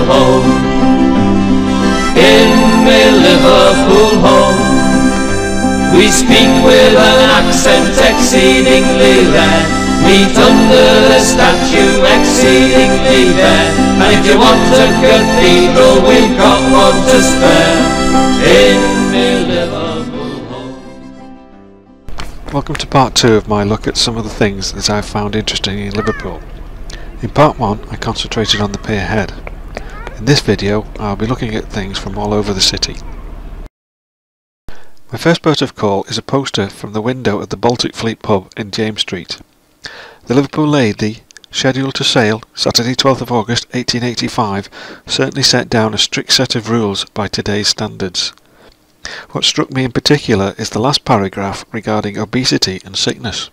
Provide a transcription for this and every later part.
home, in my Liverpool home. We speak with an accent exceedingly rare, meet under the statue exceedingly bare, and if you want a cathedral, we've got one to spare, in my Liverpool home. Welcome to part 2 of my look at some of the things that I've found interesting in Liverpool. In part 1 I concentrated on the pier head. In this video I'll be looking at things from all over the city. My first port of call is a poster from the window at the Baltic Fleet pub in James Street. The Liverpool Lady, scheduled to sail Saturday 12th of August 1885, certainly set down a strict set of rules by today's standards. What struck me in particular is the last paragraph regarding obesity and sickness.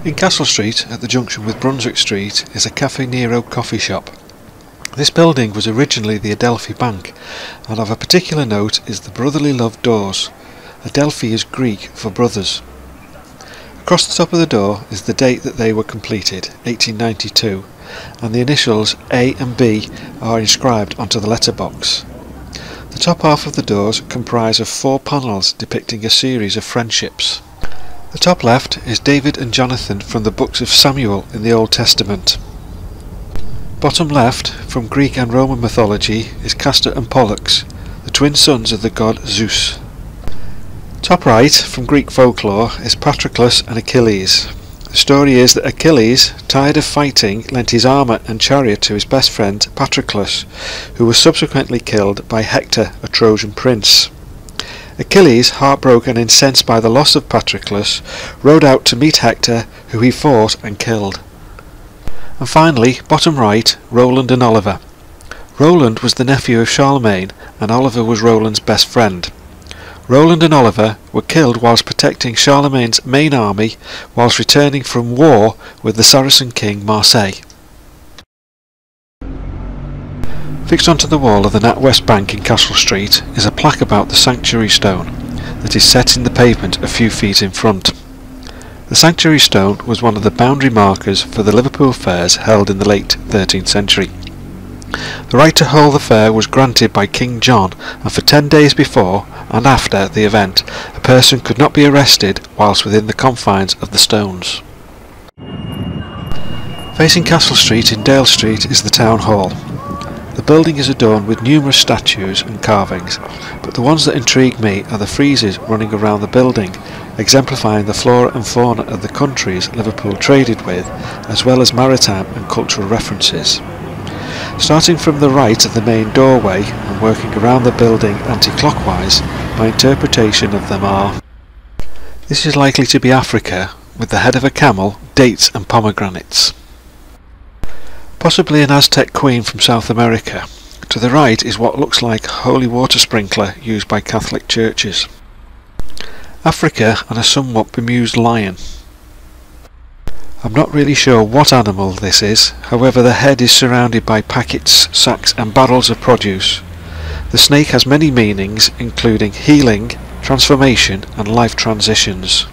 In Castle Street, at the junction with Brunswick Street, is a Cafe Nero coffee shop. This building was originally the Adelphi Bank, and of a particular note is the brotherly love doors. Adelphi is Greek for brothers. Across the top of the door is the date that they were completed, 1892, and the initials A and B are inscribed onto the letterbox. The top half of the doors comprise of 4 panels depicting a series of friendships. The top left is David and Jonathan from the books of Samuel in the Old Testament. Bottom left, from Greek and Roman mythology, is Castor and Pollux, the twin sons of the god Zeus. Top right, from Greek folklore, is Patroclus and Achilles. The story is that Achilles, tired of fighting, lent his armour and chariot to his best friend Patroclus, who was subsequently killed by Hector, a Trojan prince. Achilles, heartbroken and incensed by the loss of Patroclus, rode out to meet Hector, who he fought and killed. And finally, bottom right, Roland and Oliver. Roland was the nephew of Charlemagne, and Oliver was Roland's best friend. Roland and Oliver were killed whilst protecting Charlemagne's main army whilst returning from war with the Saracen king Marseille. Fixed onto the wall of the NatWest Bank in Castle Street is a plaque about the Sanctuary Stone that is set in the pavement a few feet in front. The Sanctuary Stone was one of the boundary markers for the Liverpool fairs held in the late 13th century. The right to hold the fair was granted by King John, and for 10 days before and after the event a person could not be arrested whilst within the confines of the stones. Facing Castle Street in Dale Street is the Town Hall. The building is adorned with numerous statues and carvings, but the ones that intrigue me are the friezes running around the building, exemplifying the flora and fauna of the countries Liverpool traded with, as well as maritime and cultural references. Starting from the right of the main doorway and working around the building anti-clockwise, my interpretation of them are: this is likely to be Africa, with the head of a camel, dates and pomegranates. Possibly an Aztec queen from South America. To the right is what looks like a holy water sprinkler used by Catholic churches. Africa and a somewhat bemused lion. I'm not really sure what animal this is, however the head is surrounded by packets, sacks and barrels of produce. The snake has many meanings, including healing, transformation and life transitions.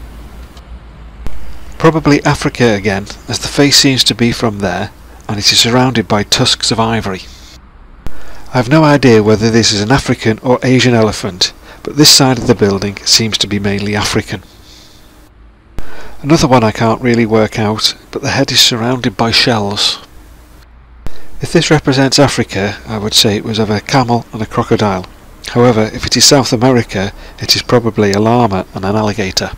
Probably Africa again, as the face seems to be from there, and it is surrounded by tusks of ivory. I have no idea whether this is an African or Asian elephant, but this side of the building seems to be mainly African. Another one I can't really work out, but the head is surrounded by shells. If this represents Africa, I would say it was of a camel and a crocodile. However, if it is South America, it is probably a llama and an alligator.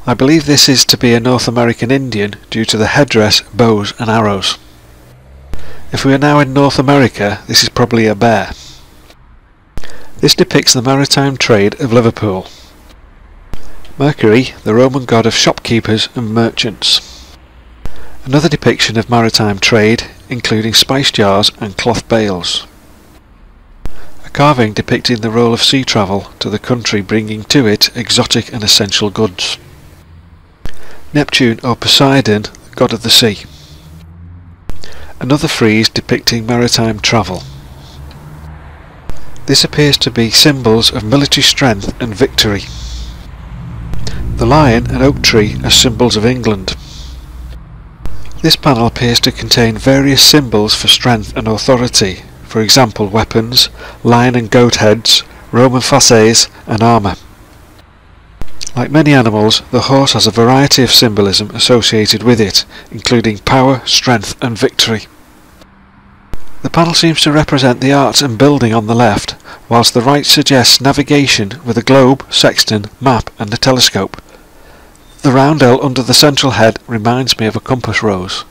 I believe this is to be a North American Indian due to the headdress, bows and arrows. If we are now in North America, this is probably a bear. This depicts the maritime trade of Liverpool. Mercury, the Roman god of shopkeepers and merchants. Another depiction of maritime trade, including spice jars and cloth bales. A carving depicting the role of sea travel to the country, bringing to it exotic and essential goods. Neptune or Poseidon, god of the sea. Another frieze depicting maritime travel. This appears to be symbols of military strength and victory. The lion and oak tree are symbols of England. This panel appears to contain various symbols for strength and authority, for example weapons, lion and goat heads, Roman fasces and armour. Like many animals, the horse has a variety of symbolism associated with it, including power, strength and victory. The panel seems to represent the arts and building on the left, whilst the right suggests navigation with a globe, sextant, map and a telescope. The roundel under the central head reminds me of a compass rose.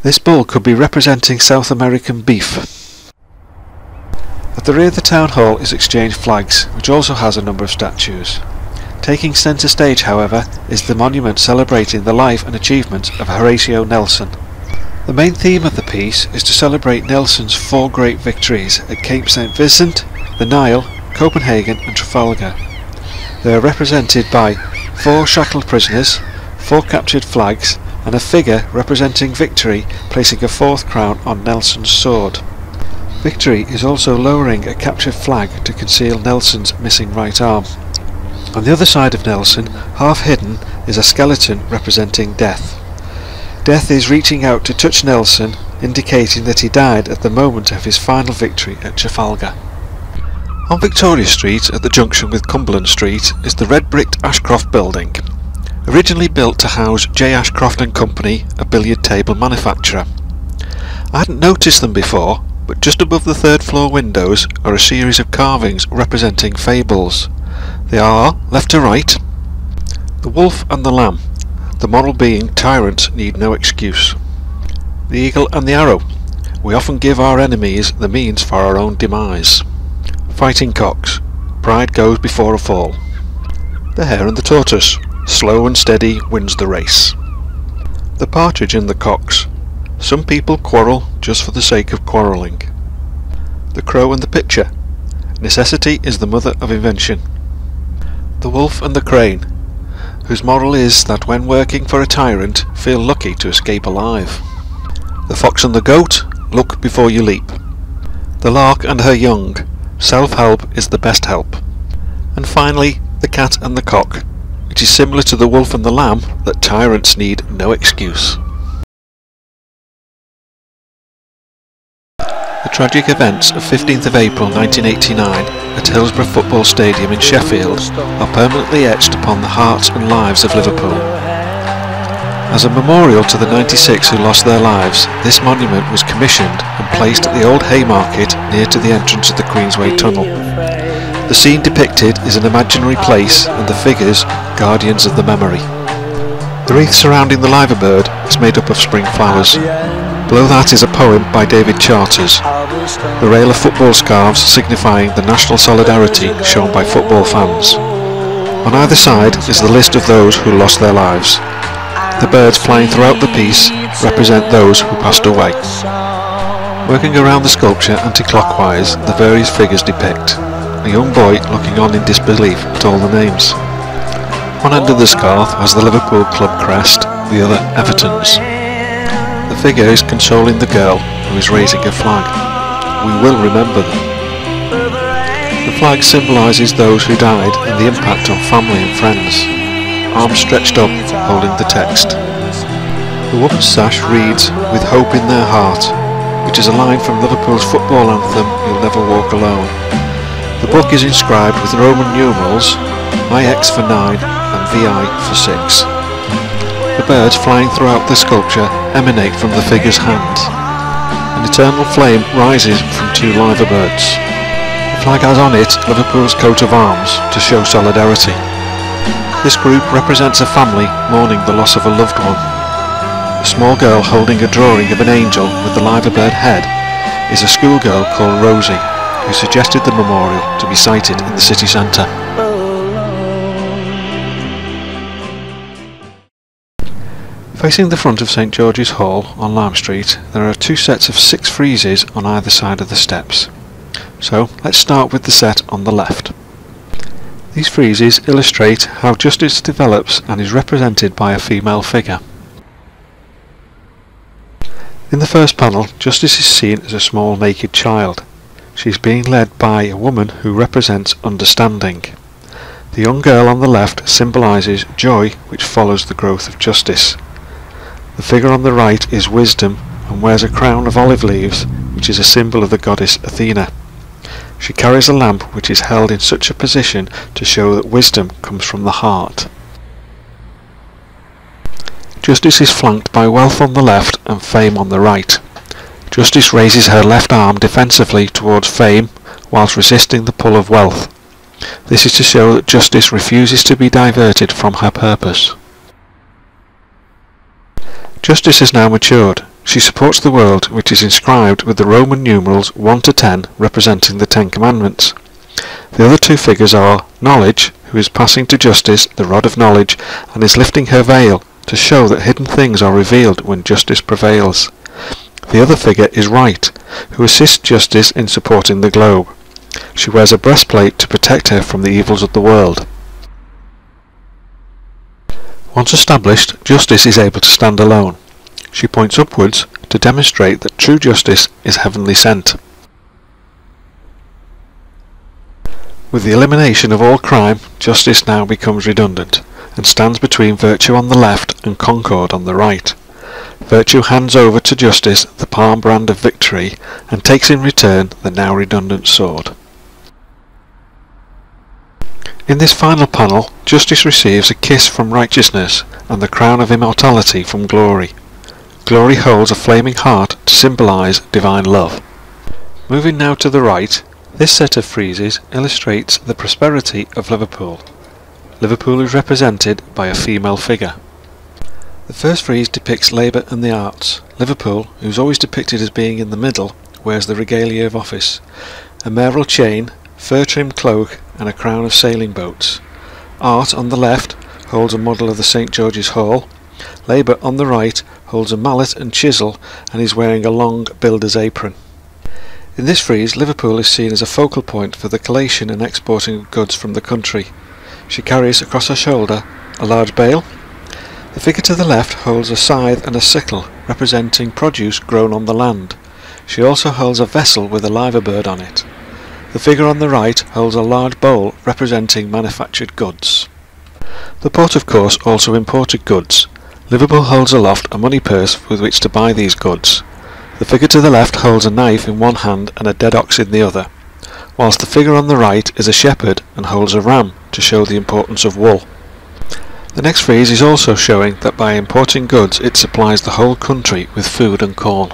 This bull could be representing South American beef. At the rear of the town hall is Exchange Flags, which also has a number of statues. Taking centre stage, however, is the monument celebrating the life and achievements of Horatio Nelson. The main theme of the piece is to celebrate Nelson's 4 great victories at Cape St. Vincent, the Nile, Copenhagen and Trafalgar. They are represented by 4 shackled prisoners, 4 captured flags and a figure representing victory placing a 4th crown on Nelson's sword. Victory is also lowering a captured flag to conceal Nelson's missing right arm. On the other side of Nelson, half hidden, is a skeleton representing death. Death is reaching out to touch Nelson, indicating that he died at the moment of his final victory at Trafalgar. On Victoria Street, at the junction with Cumberland Street, is the red-bricked Ashcroft building. Originally built to house J. Ashcroft and Company, a billiard table manufacturer. I hadn't noticed them before, but just above the 3rd floor windows are a series of carvings representing fables. They are, left to right, the wolf and the lamb, the moral being tyrants need no excuse. The eagle and the arrow, we often give our enemies the means for our own demise. Fighting cocks, pride goes before a fall. The hare and the tortoise, slow and steady wins the race. The partridge and the cocks, some people quarrel just for the sake of quarrelling. The crow and the pitcher, necessity is the mother of invention. The wolf and the crane, whose moral is that when working for a tyrant, feel lucky to escape alive. The fox and the goat, look before you leap. The lark and her young, self-help is the best help. And finally, the cat and the cock, which is similar to the wolf and the lamb, that tyrants need no excuse. The tragic events of 15th of April 1989 at Hillsborough Football Stadium in Sheffield are permanently etched upon the hearts and lives of Liverpool. As a memorial to the 96 who lost their lives, this monument was commissioned and placed at the old Haymarket near to the entrance of the Queensway Tunnel. The scene depicted is an imaginary place and the figures guardians of the memory. The wreath surrounding the liver bird is made up of spring flowers. Below that is a poem by David Charters. The rail of football scarves signifying the national solidarity shown by football fans. On either side is the list of those who lost their lives. The birds flying throughout the piece represent those who passed away. Working around the sculpture anti-clockwise, the various figures depict a young boy looking on in disbelief at all the names. One end of the scarf has the Liverpool club crest, the other Everton's. The figure is consoling the girl who is raising a flag. We will remember them. The flag symbolises those who died and the impact on family and friends. Arms stretched up, holding the text. The woman's sash reads, "With hope in their heart," which is a line from Liverpool's football anthem, "You'll Never Walk Alone." The book is inscribed with Roman numerals, IX for 9 and VI for 6. The birds flying throughout the sculpture emanate from the figure's hands. An eternal flame rises from 2 liver birds. The flag has on it Liverpool's coat of arms to show solidarity. This group represents a family mourning the loss of a loved one. A small girl holding a drawing of an angel with the liver bird head is a schoolgirl called Rosie, who suggested the memorial to be sited in the city centre. Facing the front of St George's Hall on Lime Street, there are 2 sets of 6 friezes on either side of the steps. So let's start with the set on the left. These friezes illustrate how justice develops and is represented by a female figure. In the first panel, justice is seen as a small naked child. She is being led by a woman who represents understanding. The young girl on the left symbolises joy, which follows the growth of justice. The figure on the right is Wisdom and wears a crown of olive leaves, which is a symbol of the goddess Athena. She carries a lamp which is held in such a position to show that wisdom comes from the heart. Justice is flanked by Wealth on the left and Fame on the right. Justice raises her left arm defensively towards Fame whilst resisting the pull of Wealth. This is to show that Justice refuses to be diverted from her purpose. Justice has now matured. She supports the world, which is inscribed with the Roman numerals 1 to 10 representing the 10 Commandments. The other two figures are Knowledge, who is passing to Justice the rod of knowledge and is lifting her veil to show that hidden things are revealed when justice prevails. The other figure is Right, who assists Justice in supporting the globe. She wears a breastplate to protect her from the evils of the world. Once established, Justice is able to stand alone. She points upwards to demonstrate that true justice is heavenly sent. With the elimination of all crime, justice now becomes redundant and stands between virtue on the left and concord on the right. Virtue hands over to justice the palm brand of victory and takes in return the now redundant sword. In this final panel, justice receives a kiss from righteousness and the crown of immortality from glory. Glory holds a flaming heart to symbolise divine love. Moving now to the right, this set of friezes illustrates the prosperity of Liverpool. Liverpool is represented by a female figure. The first frieze depicts labour and the arts. Liverpool, who is always depicted as being in the middle, wears the regalia of office, a mayoral chain, fur-trimmed cloak and a crown of sailing boats. Art on the left holds a model of the St George's Hall. Labour on the right holds a mallet and chisel and is wearing a long builder's apron. In this frieze, Liverpool is seen as a focal point for the collation and exporting of goods from the country. She carries across her shoulder a large bale. The figure to the left holds a scythe and a sickle, representing produce grown on the land. She also holds a vessel with a liver bird on it. The figure on the right holds a large bowl representing manufactured goods. The port, of course, also imported goods. Liverpool holds aloft a money purse with which to buy these goods. The figure to the left holds a knife in one hand and a dead ox in the other, whilst the figure on the right is a shepherd and holds a ram to show the importance of wool. The next frieze is also showing that by importing goods it supplies the whole country with food and corn.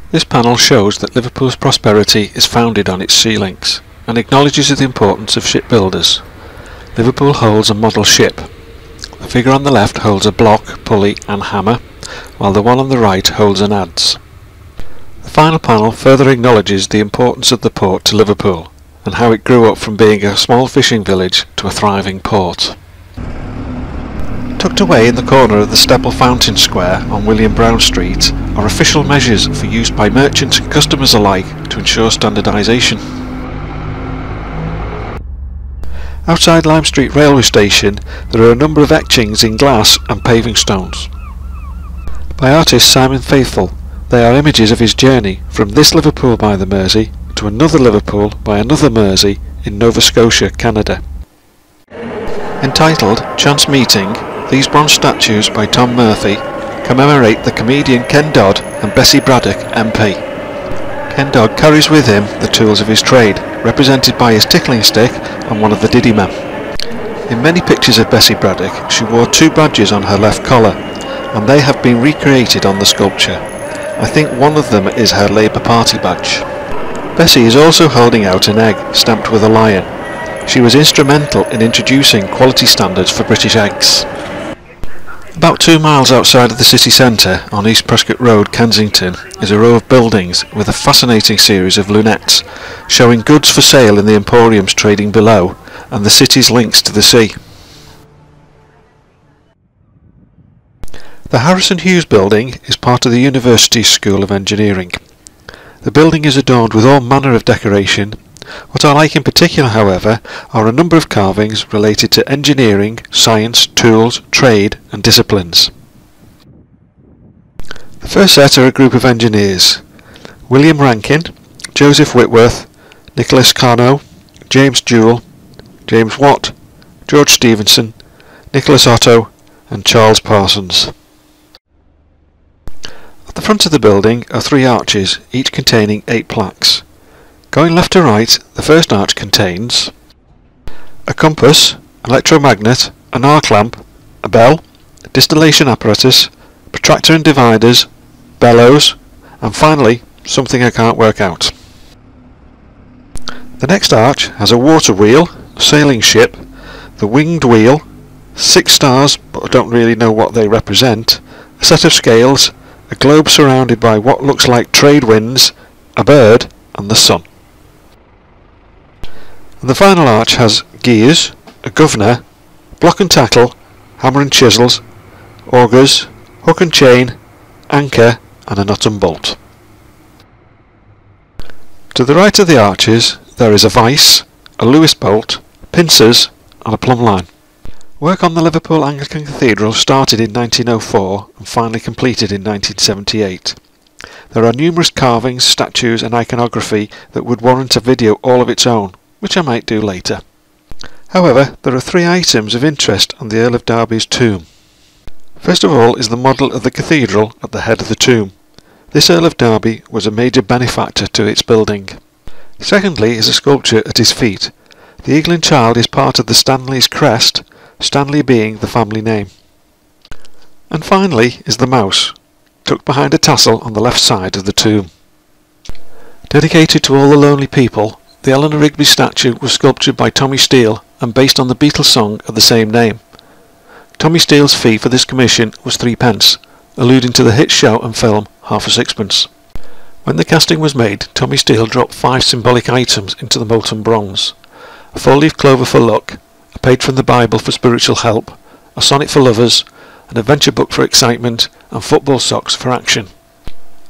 This panel shows that Liverpool's prosperity is founded on its sea links and acknowledges the importance of shipbuilders. Liverpool holds a model ship. The figure on the left holds a block, pulley and hammer, while the one on the right holds an adze. The final panel further acknowledges the importance of the port to Liverpool and how it grew up from being a small fishing village to a thriving port. Tucked away in the corner of the Stepple Fountain Square on William Brown Street are official measures for use by merchants and customers alike to ensure standardisation. Outside Lime Street railway station there are a number of etchings in glass and paving stones. By artist Simon Faithfull, they are images of his journey from this Liverpool by the Mersey to another Liverpool by another Mersey in Nova Scotia, Canada. Entitled Chance Meeting, these bronze statues by Tom Murphy commemorate the comedian Ken Dodd and Bessie Braddock MP. Ken Dodd carries with him the tools of his trade, represented by his tickling stick and one of the Diddy Men. In many pictures of Bessie Braddock, she wore two badges on her left collar, and they have been recreated on the sculpture. I think one of them is her Labour Party badge. Bessie is also holding out an egg stamped with a lion. She was instrumental in introducing quality standards for British eggs. About 2 miles outside of the city centre, on East Prescott Road, Kensington, is a row of buildings with a fascinating series of lunettes, showing goods for sale in the emporiums trading below, and the city's links to the sea. The Harrison Hughes building is part of the University's School of Engineering. The building is adorned with all manner of decoration. What I like in particular, however, are a number of carvings related to engineering, science, tools, trade and disciplines. The first set are a group of engineers: William Rankin, Joseph Whitworth, Nicholas Carnot, James Jewell, James Watt, George Stephenson, Nicholas Otto and Charles Parsons. At the front of the building are 3 arches, each containing 8 plaques. Going left to right, the first arch contains a compass, an electromagnet, an arc lamp, a bell, a distillation apparatus, protractor and dividers, bellows, and finally something I can't work out. The next arch has a water wheel, a sailing ship, the winged wheel, 6 stars but I don't really know what they represent, a set of scales, a globe surrounded by what looks like trade winds, a bird and the sun. And the final arch has gears, a governor, block and tackle, hammer and chisels, augers, hook and chain, anchor and a nut and bolt. To the right of the arches there is a vice, a Lewis bolt, pincers and a plumb line. Work on the Liverpool Anglican Cathedral started in 1904 and finally completed in 1978. There are numerous carvings, statues and iconography that would warrant a video all of its own, which I might do later. However, there are 3 items of interest on the Earl of Derby's tomb. First of all is the model of the cathedral at the head of the tomb. This Earl of Derby was a major benefactor to its building. Secondly is a sculpture at his feet. The eagle and child is part of the Stanley's crest, Stanley being the family name. And finally is the mouse, tucked behind a tassel on the left side of the tomb. Dedicated to all the lonely people, the Eleanor Rigby statue was sculptured by Tommy Steele and based on the Beatles song of the same name. Tommy Steele's fee for this commission was 3p, alluding to the hit show and film half a sixpence. When the casting was made, Tommy Steele dropped 5 symbolic items into the molten bronze: a 4-leaf clover for luck, a page from the Bible for spiritual help, a sonnet for lovers, an adventure book for excitement, and football socks for action.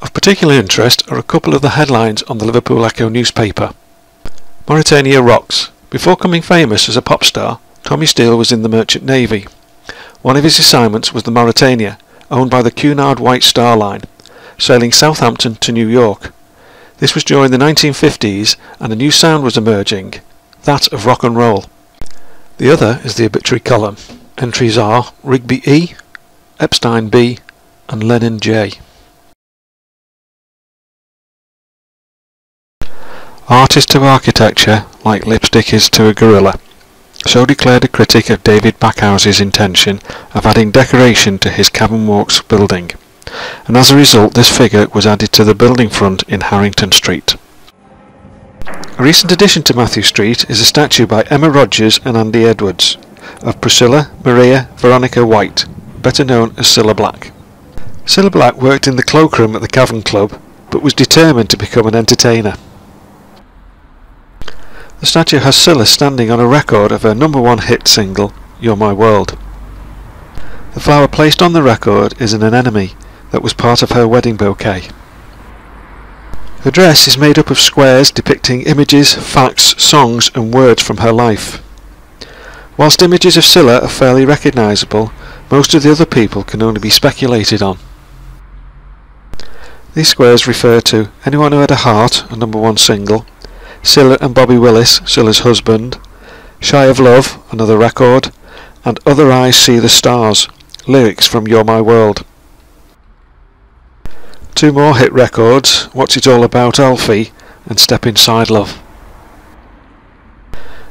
Of particular interest are a couple of the headlines on the Liverpool Echo newspaper. Mauritania rocks. Before becoming famous as a pop star, Tommy Steele was in the Merchant Navy. One of his assignments was the Mauritania, owned by the Cunard White Star Line, sailing Southampton to New York. This was during the 1950s and a new sound was emerging, that of rock and roll. The other is the obituary column. Entries are Rigby E, Epstein B and Lennon J. Art is to architecture like lipstick is to a gorilla. So declared a critic of David Backhouse's intention of adding decoration to his Cabin Walks building, and as a result this figure was added to the building front in Harrington Street. A recent addition to Matthew Street is a statue by Emma Rogers and Andy Edwards of Priscilla Maria Veronica White, better known as Cilla Black. Cilla Black worked in the cloakroom at the Cavern Club, but was determined to become an entertainer. The statue has Cilla standing on a record of her #1 hit single, You're My World. The flower placed on the record is an anemone that was part of her wedding bouquet. Her dress is made up of squares depicting images, facts, songs and words from her life. Whilst images of Cilla are fairly recognisable, most of the other people can only be speculated on. These squares refer to Anyone Who Had a Heart, a #1 single, Cilla and Bobby Willis, Cilla's husband, Shy of Love, another record, and Other Eyes See the Stars, lyrics from You're My World. 2 more hit records, What's It All About Alfie and Step Inside Love.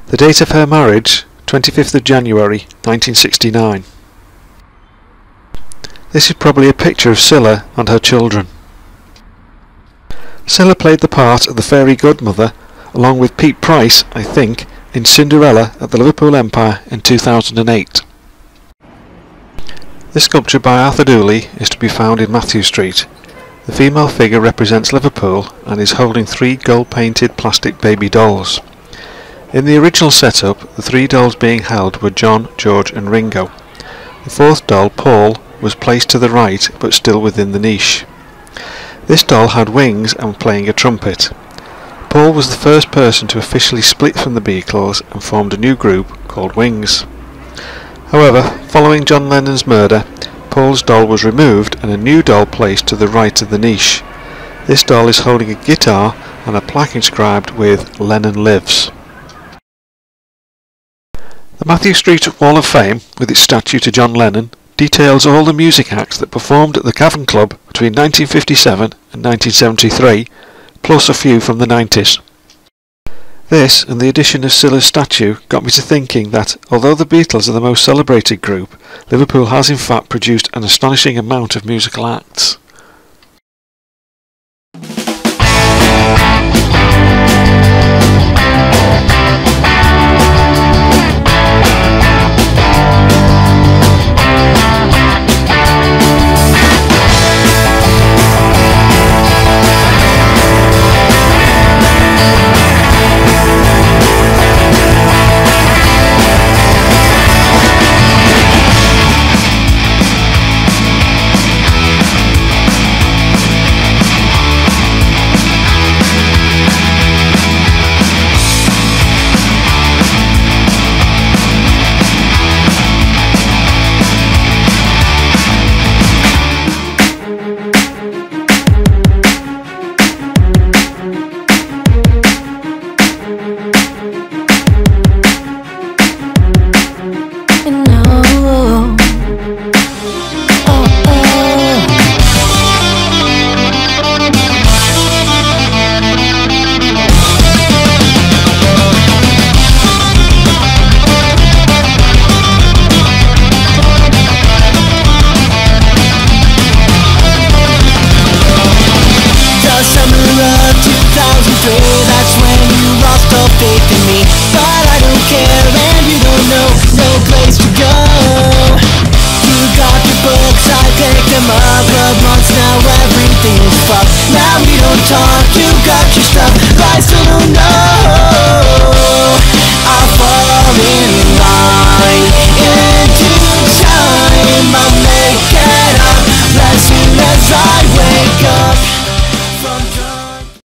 The date of her marriage, 25th of January 1969. This is probably a picture of Cilla and her children. Cilla played the part of the fairy godmother along with Pete Price, I think, in Cinderella at the Liverpool Empire in 2008. This sculpture by Arthur Dooley is to be found in Matthew Street. The female figure represents Liverpool and is holding 3 gold-painted plastic baby dolls. In the original setup, the 3 dolls being held were John, George and Ringo. The 4th doll, Paul, was placed to the right but still within the niche. This doll had wings and was playing a trumpet. Paul was the first person to officially split from the Beatles and formed a new group called Wings. However, following John Lennon's murder, Paul's doll was removed and a new doll placed to the right of the niche. This doll is holding a guitar and a plaque inscribed with Lennon Lives. The Matthew Street Wall of Fame, with its statue to John Lennon, details all the music acts that performed at the Cavern Club between 1957 and 1973, plus a few from the 90s. This, and the addition of Silla's statue, got me to thinking that, although the Beatles are the most celebrated group, Liverpool has in fact produced an astonishing amount of musical acts.